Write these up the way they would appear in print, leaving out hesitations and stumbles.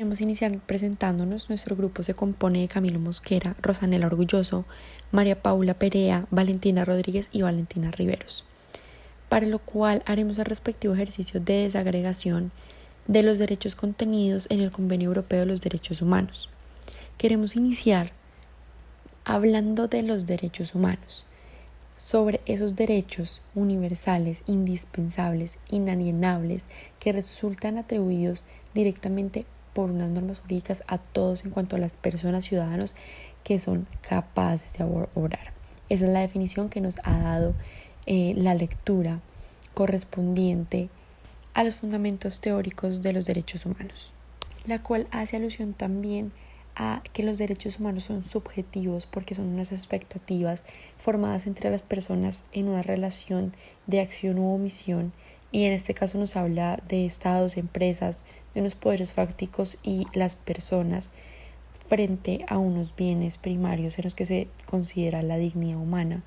Queremos iniciar presentándonos. Nuestro grupo se compone de Camilo Mosquera, Rosanela Orgulloso, María Paula Perea, Valentina Rodríguez y Valentina Riveros, para lo cual haremos el respectivo ejercicio de desagregación de los derechos contenidos en el Convenio Europeo de los Derechos Humanos. Queremos iniciar hablando de los derechos humanos, sobre esos derechos universales, indispensables, inalienables, que resultan atribuidos directamente por unas normas jurídicas a todos en cuanto a las personas ciudadanos que son capaces de obrar. Esa es la definición que nos ha dado la lectura correspondiente a los fundamentos teóricos de los derechos humanos, la cual hace alusión también a que los derechos humanos son subjetivos porque son unas expectativas formadas entre las personas en una relación de acción u omisión, y en este caso nos habla de estados, empresas, de unos poderes fácticos y las personas frente a unos bienes primarios en los que se considera la dignidad humana,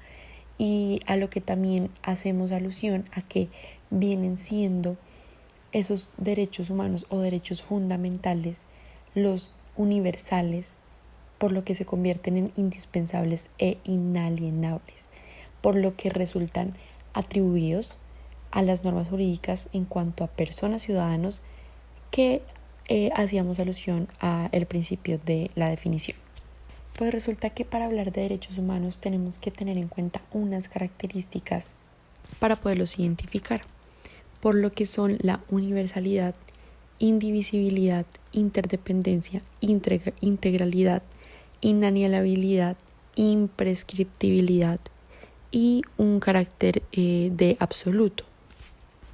y a lo que también hacemos alusión a que vienen siendo esos derechos humanos o derechos fundamentales, los universales, por lo que se convierten en indispensables e inalienables, por lo que resultan atribuidos a las normas jurídicas en cuanto a personas, ciudadanos, que hacíamos alusión al principio de la definición. Pues resulta que para hablar de derechos humanos tenemos que tener en cuenta unas características para poderlos identificar, por lo que son la universalidad, indivisibilidad, interdependencia, integralidad, inalienabilidad, imprescriptibilidad y un carácter de absoluto.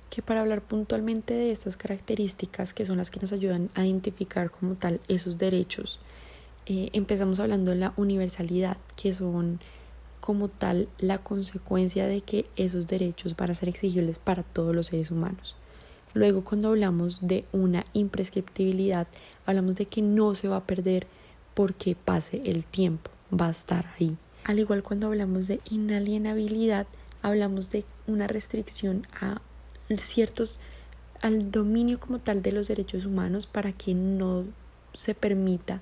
Que para hablar puntualmente de estas características, que son las que nos ayudan a identificar como tal esos derechos, empezamos hablando de la universalidad, que son como tal la consecuencia de que esos derechos van a ser exigibles para todos los seres humanos. Luego, cuando hablamos de una imprescriptibilidad, hablamos de que no se va a perder porque pase el tiempo, va a estar ahí. Al igual, cuando hablamos de inalienabilidad, hablamos de una restricción al dominio como tal de los derechos humanos, para que no se permita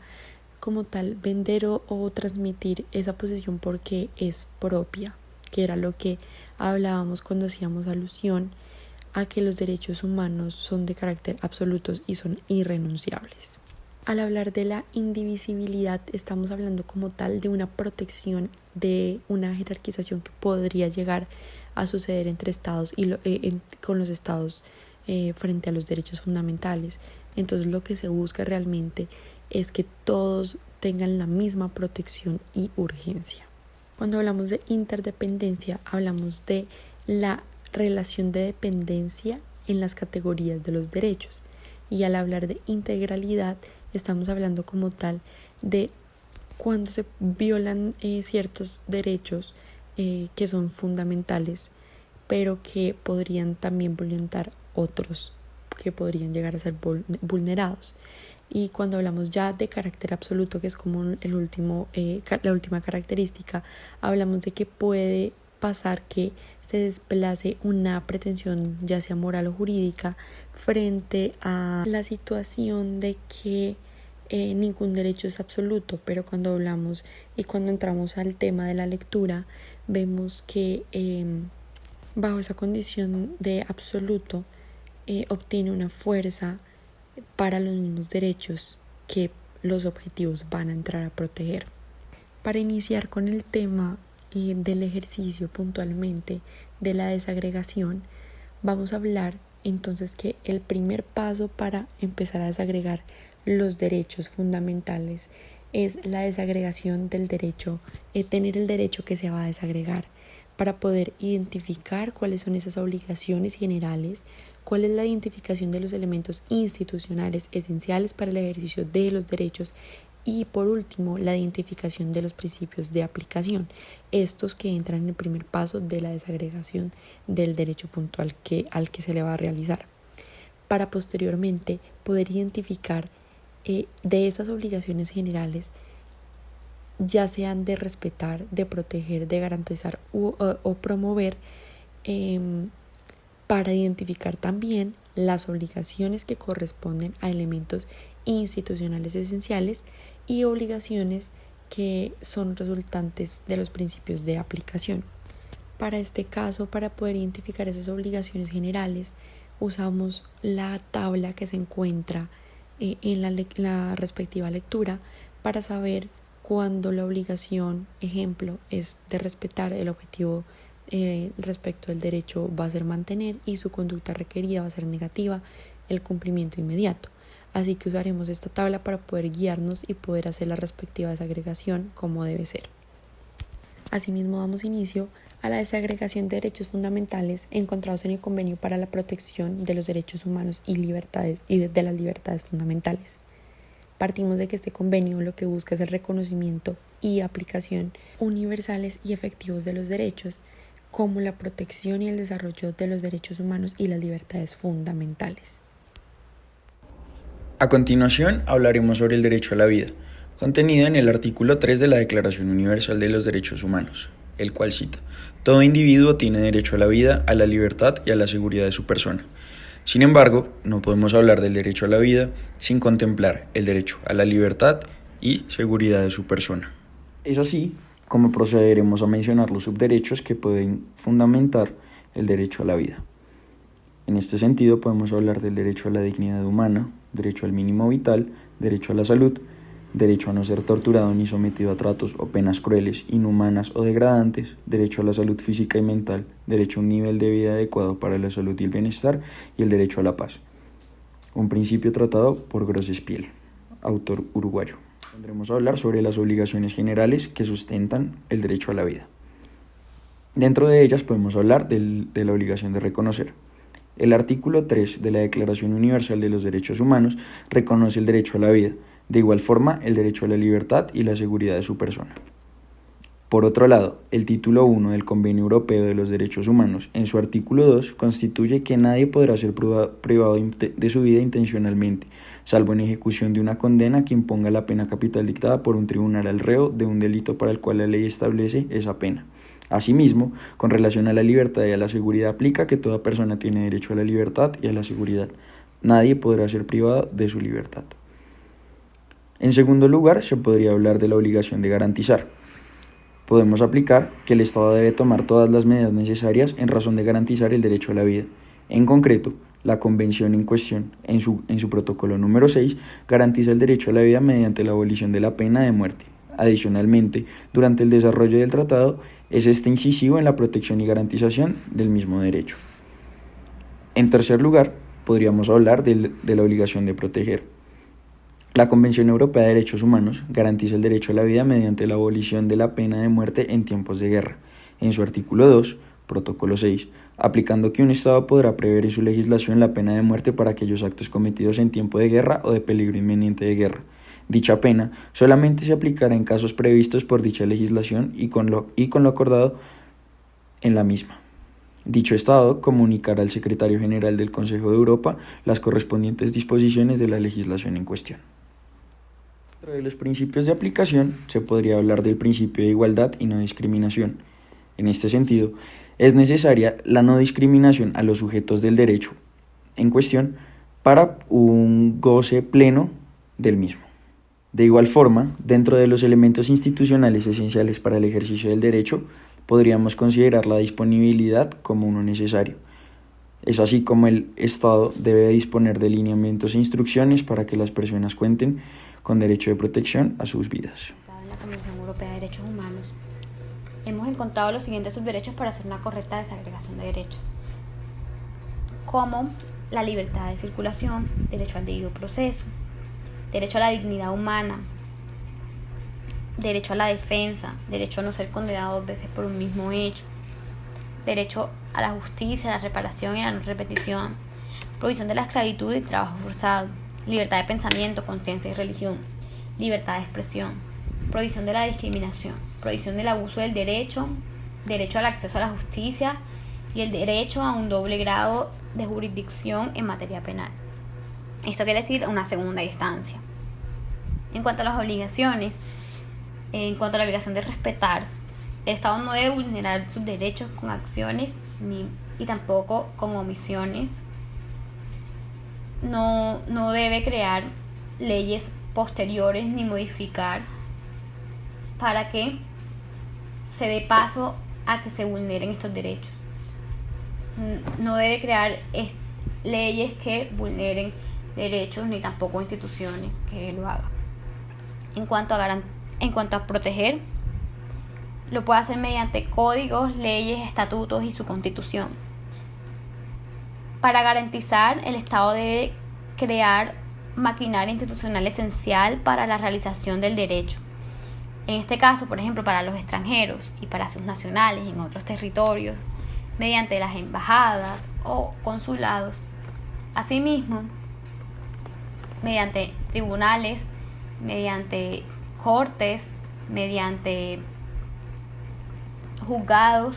como tal vender o transmitir esa posesión porque es propia, que era lo que hablábamos cuando hacíamos alusión a que los derechos humanos son de carácter absolutos y son irrenunciables. Al hablar de la indivisibilidad, estamos hablando como tal de una protección, de una jerarquización que podría llegar a suceder entre estados y con los estados frente a los derechos fundamentales. Entonces lo que se busca realmente es que todos tengan la misma protección y urgencia. Cuando hablamos de interdependencia, hablamos de la relación de dependencia en las categorías de los derechos, y al hablar de integralidad estamos hablando como tal de cuando se violan ciertos derechos que son fundamentales, pero que podrían también violentar otros que podrían llegar a ser vulnerados. Y cuando hablamos ya de carácter absoluto, que es como la última característica, hablamos de que puede pasar que se desplace una pretensión, ya sea moral o jurídica, frente a la situación de que ningún derecho es absoluto. Pero cuando hablamos y cuando entramos al tema de la lectura, vemos que bajo esa condición de absoluto obtiene una fuerza para los mismos derechos que los objetivos van a entrar a proteger. Para iniciar con el tema del ejercicio puntualmente de la desagregación, vamos a hablar entonces que el primer paso para empezar a desagregar los derechos fundamentales es la desagregación del derecho, tener el derecho que se va a desagregar, para poder identificar cuáles son esas obligaciones generales, cuál es la identificación de los elementos institucionales esenciales para el ejercicio de los derechos, y por último la identificación de los principios de aplicación, estos que entran en el primer paso de la desagregación del derecho puntual al que se le va a realizar, para posteriormente poder identificar de esas obligaciones generales, ya sean de respetar, de proteger, de garantizar o promover, para identificar también las obligaciones que corresponden a elementos institucionales esenciales y obligaciones que son resultantes de los principios de aplicación. Para este caso, para poder identificar esas obligaciones generales, usamos la tabla que se encuentra en la respectiva lectura para saber cuándo la obligación, ejemplo, es de respetar el objetivo respecto del derecho va a ser mantener y su conducta requerida va a ser negativa, el cumplimiento inmediato. Así que usaremos esta tabla para poder guiarnos y poder hacer la respectiva desagregación como debe ser. Asimismo, damos inicio a la desagregación de derechos fundamentales encontrados en el Convenio para la Protección de los Derechos Humanos y Libertades y de las Libertades Fundamentales. Partimos de que este convenio lo que busca es el reconocimiento y aplicación universales y efectivos de los derechos, como la protección y el desarrollo de los derechos humanos y las libertades fundamentales. A continuación hablaremos sobre el derecho a la vida, contenido en el artículo 3 de la Declaración Universal de los Derechos Humanos, el cual cita: todo individuo tiene derecho a la vida, a la libertad y a la seguridad de su persona. Sin embargo, no podemos hablar del derecho a la vida sin contemplar el derecho a la libertad y seguridad de su persona. Es así como procederemos a mencionar los subderechos que pueden fundamentar el derecho a la vida. En este sentido, podemos hablar del derecho a la dignidad humana, derecho al mínimo vital, derecho a la salud, derecho a no ser torturado ni sometido a tratos o penas crueles, inhumanas o degradantes, derecho a la salud física y mental, derecho a un nivel de vida adecuado para la salud y el bienestar, y el derecho a la paz. Un principio tratado por Grossespiel, autor uruguayo. Tendremos a hablar sobre las obligaciones generales que sustentan el derecho a la vida. Dentro de ellas podemos hablar de la obligación de reconocer. El artículo 3 de la Declaración Universal de los Derechos Humanos reconoce el derecho a la vida, de igual forma el derecho a la libertad y la seguridad de su persona. Por otro lado, el título 1 del Convenio Europeo de los Derechos Humanos, en su artículo 2, constituye que nadie podrá ser privado de su vida intencionalmente, salvo en ejecución de una condena que imponga la pena capital dictada por un tribunal al reo de un delito para el cual la ley establece esa pena. Asimismo, con relación a la libertad y a la seguridad, aplica que toda persona tiene derecho a la libertad y a la seguridad. Nadie podrá ser privado de su libertad. En segundo lugar, se podría hablar de la obligación de garantizar. Podemos aplicar que el Estado debe tomar todas las medidas necesarias en razón de garantizar el derecho a la vida. En concreto, la Convención en cuestión, en su protocolo número 6, garantiza el derecho a la vida mediante la abolición de la pena de muerte. Adicionalmente, durante el desarrollo del tratado, es incisivo en la protección y garantización del mismo derecho. En tercer lugar, podríamos hablar de la obligación de proteger. La Convención Europea de Derechos Humanos garantiza el derecho a la vida mediante la abolición de la pena de muerte en tiempos de guerra. En su artículo 2, protocolo 6, aplicando que un Estado podrá prever en su legislación la pena de muerte para aquellos actos cometidos en tiempo de guerra o de peligro inminente de guerra. Dicha pena solamente se aplicará en casos previstos por dicha legislación y con lo acordado en la misma. Dicho Estado comunicará al Secretario General del Consejo de Europa las correspondientes disposiciones de la legislación en cuestión. Dentro de los principios de aplicación se podría hablar del principio de igualdad y no discriminación. En este sentido, es necesaria la no discriminación a los sujetos del derecho en cuestión para un goce pleno del mismo. De igual forma, dentro de los elementos institucionales esenciales para el ejercicio del derecho, podríamos considerar la disponibilidad como uno necesario. Es así como el Estado debe disponer de lineamientos e instrucciones para que las personas cuenten con derecho de protección a sus vidas. En la Convención Europea de Derechos Humanos hemos encontrado los siguientes subderechos para hacer una correcta desagregación de derechos, como la libertad de circulación, derecho al debido proceso, derecho a la dignidad humana, derecho a la defensa, derecho a no ser condenado 2 veces por un mismo hecho, derecho a la justicia, a la reparación y a la no repetición, prohibición de la esclavitud y trabajo forzado, libertad de pensamiento, conciencia y religión, libertad de expresión, prohibición de la discriminación, prohibición del abuso del derecho, derecho al acceso a la justicia y el derecho a un doble grado de jurisdicción en materia penal. Esto quiere decir una segunda instancia. En cuanto a las obligaciones, en cuanto a la obligación de respetar, el Estado no debe vulnerar sus derechos con acciones y tampoco con omisiones. No debe crear leyes posteriores ni modificar para que se dé paso a que se vulneren estos derechos. No debe crear leyes que vulneren derechos ni tampoco instituciones que lo hagan. En cuanto a proteger, lo puede hacer mediante códigos, leyes, estatutos y su constitución. Para garantizar, el Estado debe crear maquinaria institucional esencial para la realización del derecho. En este caso, por ejemplo, para los extranjeros y para sus nacionales en otros territorios, mediante las embajadas o consulados. Asimismo, mediante tribunales, mediante cortes, mediante juzgados,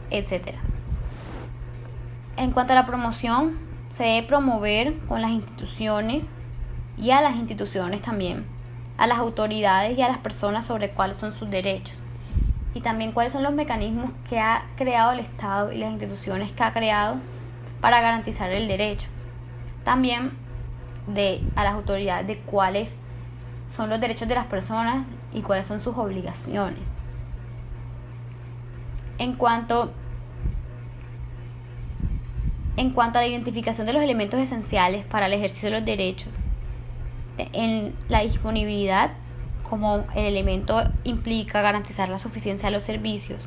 etc. En cuanto a la promoción, se debe promover con las instituciones y a las instituciones también, a las autoridades y a las personas sobre cuáles son sus derechos y también cuáles son los mecanismos que ha creado el Estado y las instituciones que ha creado para garantizar el derecho. También a las autoridades de cuáles son los derechos de las personas y cuáles son sus obligaciones. En cuanto a la identificación de los elementos esenciales para el ejercicio de los derechos, en la disponibilidad, como el elemento implica garantizar la suficiencia de los servicios,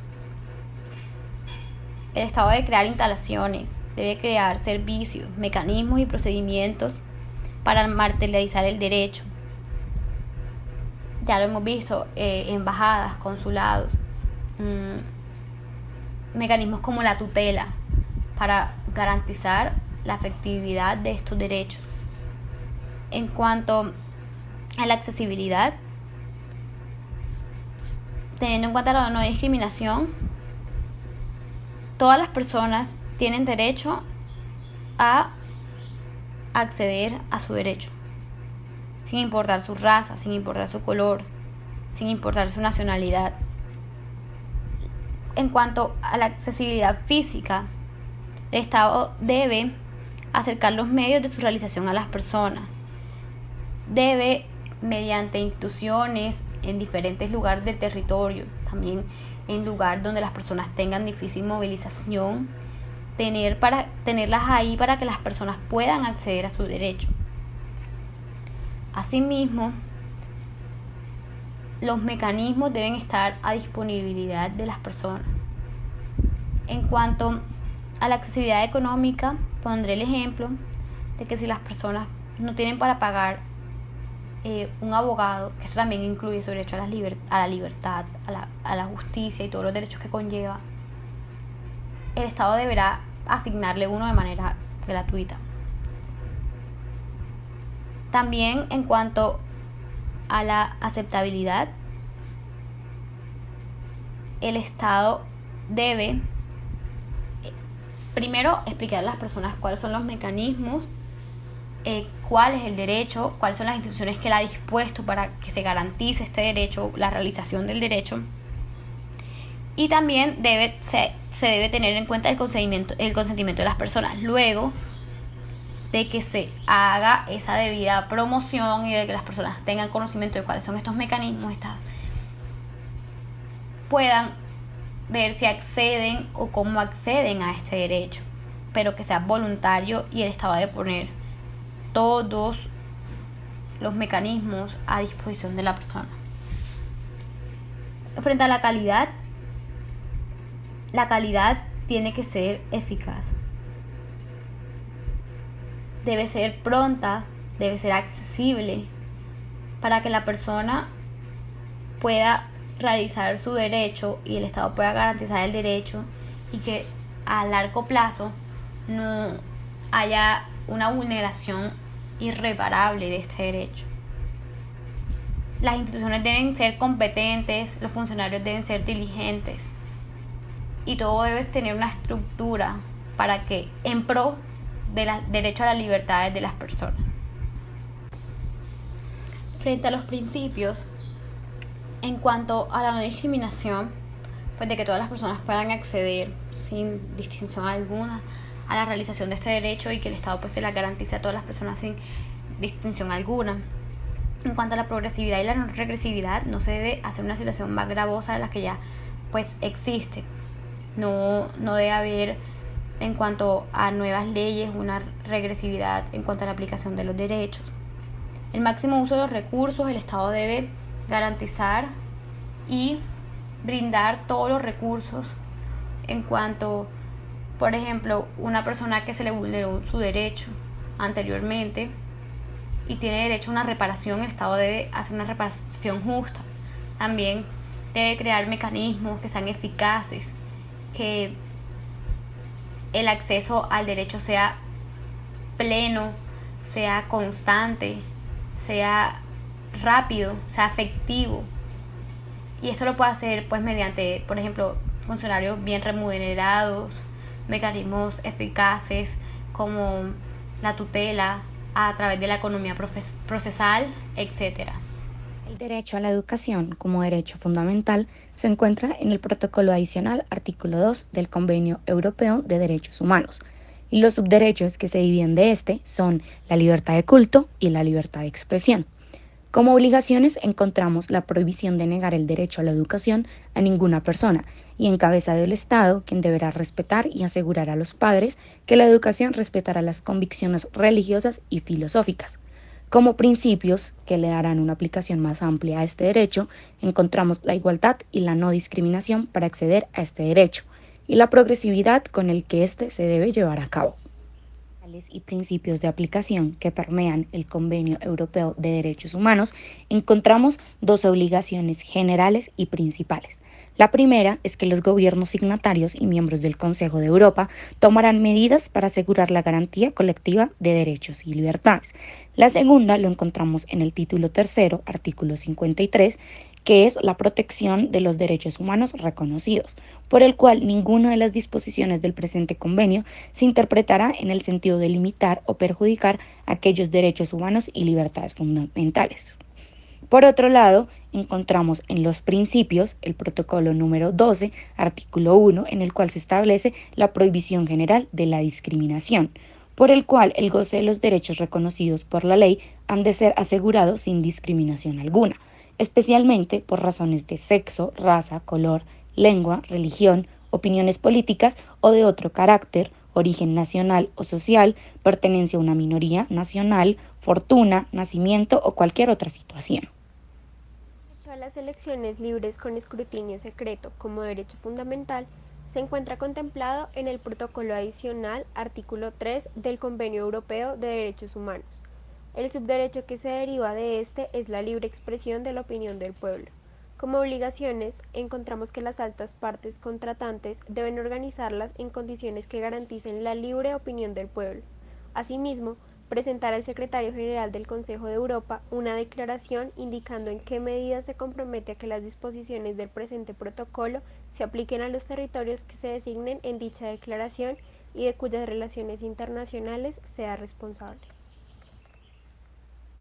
el Estado debe crear instalaciones, debe crear servicios, mecanismos y procedimientos para materializar el derecho. Ya lo hemos visto, embajadas, consulados, mecanismos como la tutela para garantizar la efectividad de estos derechos. En cuanto a la accesibilidad, teniendo en cuenta la no discriminación, todas las personas tienen derecho a acceder a su derecho, sin importar su raza, sin importar su color, sin importar su nacionalidad. En cuanto a la accesibilidad física, el Estado debe acercar los medios de su realización a las personas. Debe, mediante instituciones en diferentes lugares del territorio, también en lugares donde las personas tengan difícil movilización, tenerlas ahí para que las personas puedan acceder a su derecho. Asimismo, los mecanismos deben estar a disponibilidad de las personas. En cuanto a la accesibilidad económica, pondré el ejemplo de que si las personas no tienen para pagar un abogado, que esto también incluye su derecho a la libertad, a la justicia y todos los derechos que conlleva, el Estado deberá asignarle uno de manera gratuita. También en cuanto a la aceptabilidad, el Estado debe primero explicar a las personas cuáles son los mecanismos, cuál es el derecho, cuáles son las instituciones que él ha dispuesto para que se garantice este derecho, la realización del derecho. Y también se debe tener en cuenta el consentimiento de las personas. Luego de que se haga esa debida promoción y de que las personas tengan conocimiento de cuáles son estos mecanismos, puedan ver si acceden o cómo acceden a este derecho, pero que sea voluntario y el Estado debe poner todos los mecanismos a disposición de la persona. Frente a la calidad tiene que ser eficaz. Debe ser pronta, debe ser accesible para que la persona pueda realizar su derecho y el Estado pueda garantizar el derecho y que a largo plazo no haya una vulneración irreparable de este derecho. Las instituciones deben ser competentes, los funcionarios deben ser diligentes y todo debe tener una estructura para que en pro del derecho a las libertades de las personas. Frente a los principios, en cuanto a la no discriminación, pues de que todas las personas puedan acceder sin distinción alguna a la realización de este derecho y que el Estado pues se la garantice a todas las personas sin distinción alguna. En cuanto a la progresividad y la no regresividad, no se debe hacer una situación más gravosa de la que ya pues existe. No debe haber, en cuanto a nuevas leyes, una regresividad en cuanto a la aplicación de los derechos. El máximo uso de los recursos, el Estado debe garantizar y brindar todos los recursos en cuanto, por ejemplo, una persona que se le vulneró su derecho anteriormente y tiene derecho a una reparación, el Estado debe hacer una reparación justa. También debe crear mecanismos que sean eficaces, que el acceso al derecho sea pleno, sea constante, sea rápido, sea efectivo. Y esto lo puede hacer pues mediante, por ejemplo, funcionarios bien remunerados, mecanismos eficaces como la tutela a través de la economía procesal, etc. El derecho a la educación como derecho fundamental se encuentra en el protocolo adicional artículo 2 del Convenio Europeo de Derechos Humanos, y los subderechos que se dividen de este son la libertad de culto y la libertad de expresión. Como obligaciones encontramos la prohibición de negar el derecho a la educación a ninguna persona, y en cabeza del Estado, quien deberá respetar y asegurar a los padres que la educación respetará las convicciones religiosas y filosóficas. Como principios que le darán una aplicación más amplia a este derecho, encontramos la igualdad y la no discriminación para acceder a este derecho, y la progresividad con el que éste se debe llevar a cabo. Y principios de aplicación que permean el Convenio Europeo de Derechos Humanos, encontramos dos obligaciones generales y principales. La primera es que los gobiernos signatarios y miembros del Consejo de Europa tomarán medidas para asegurar la garantía colectiva de derechos y libertades. La segunda lo encontramos en el título tercero, artículo 53, que es la protección de los derechos humanos reconocidos, por el cual ninguna de las disposiciones del presente convenio se interpretará en el sentido de limitar o perjudicar aquellos derechos humanos y libertades fundamentales. Por otro lado, encontramos en los principios el protocolo número 12, artículo 1, en el cual se establece la prohibición general de la discriminación, por el cual el goce de los derechos reconocidos por la ley han de ser asegurados sin discriminación alguna, especialmente por razones de sexo, raza, color, lengua, religión, opiniones políticas o de otro carácter, origen nacional o social, pertenencia a una minoría nacional, fortuna, nacimiento o cualquier otra situación. El derecho a las elecciones libres con escrutinio secreto como derecho fundamental se encuentra contemplado en el protocolo adicional artículo 3 del Convenio Europeo de Derechos Humanos. El subderecho que se deriva de este es la libre expresión de la opinión del pueblo. Como obligaciones, encontramos que las altas partes contratantes deben organizarlas en condiciones que garanticen la libre opinión del pueblo. Asimismo, presentar al Secretario General del Consejo de Europa una declaración indicando en qué medida se compromete a que las disposiciones del presente protocolo se apliquen a los territorios que se designen en dicha declaración y de cuyas relaciones internacionales sea responsable.